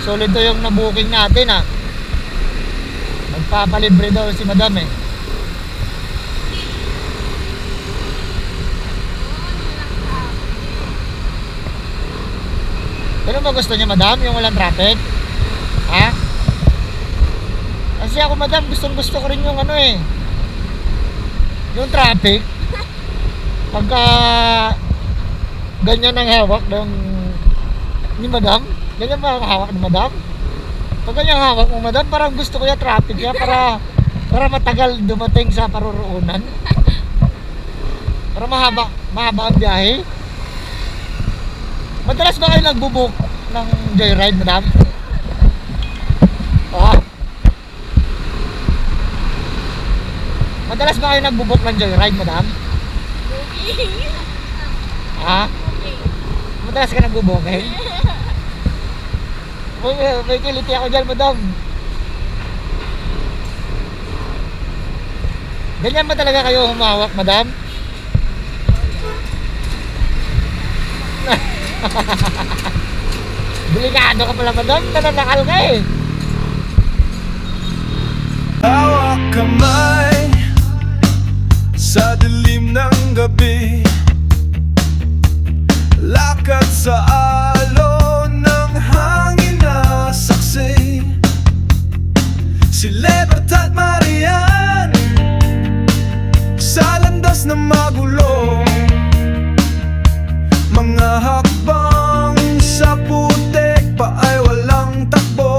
Solid to yung na-booking natin ah. Magpapalibre daw si madam eh. Ano ba gusto niya madam? Yung walang traffic? Ha? Kasi ako madam, gusto ko rin yung ano eh, yung traffic. Pagka ganyan ang hawak ng ni madam, ganyan ba ang hawak ni madam? Pag ganyan ang hawak mo madam, parang gusto ko yung traffic ya, para matagal dumating sa paruroonan. Para mahaba ang biyahe. Madalas ba kayo nagbubuk ng joyride madam? Ah. Madalas ba kayo nagbubuk ng joyride madam? Ha? Madalas ka nagbubuking? May kiliti ako dyan madam. Ganyan ba talaga kayo humawak madam? Delikado ka pala madam, nananakal ka eh. Hawak kamay sa dilim ng gabi, lakad sa alon ng hangin na saksi. Si Libertad Marian sa landas na magulo, mga hakbang sa putik pa ay walang takbo.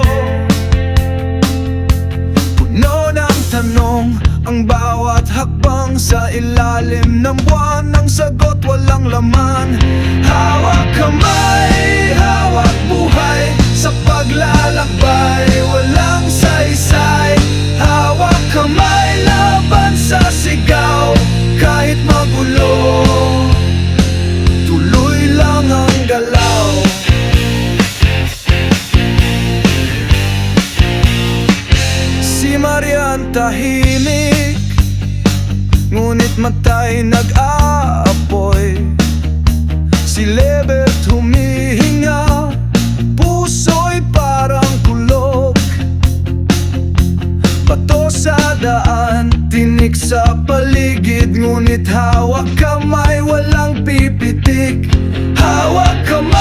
Puno ng tanong ang bawat hakbang, sa ilalim ng buwan ng sagot walang laman. Hawak kamay, hawak buhay, sa paglalakbay walang saysay. Hawak kamay laban sa sigaw, kahit magulo tuloy lang ang galaw. Si Marian tahimik, ngunit mata'y nag-aapoy. Si Lebet humihinga, puso'y parang kulog. Bato sa daan, tinik sa paligid, ngunit hawak kamay walang pipitik. Hawak kamay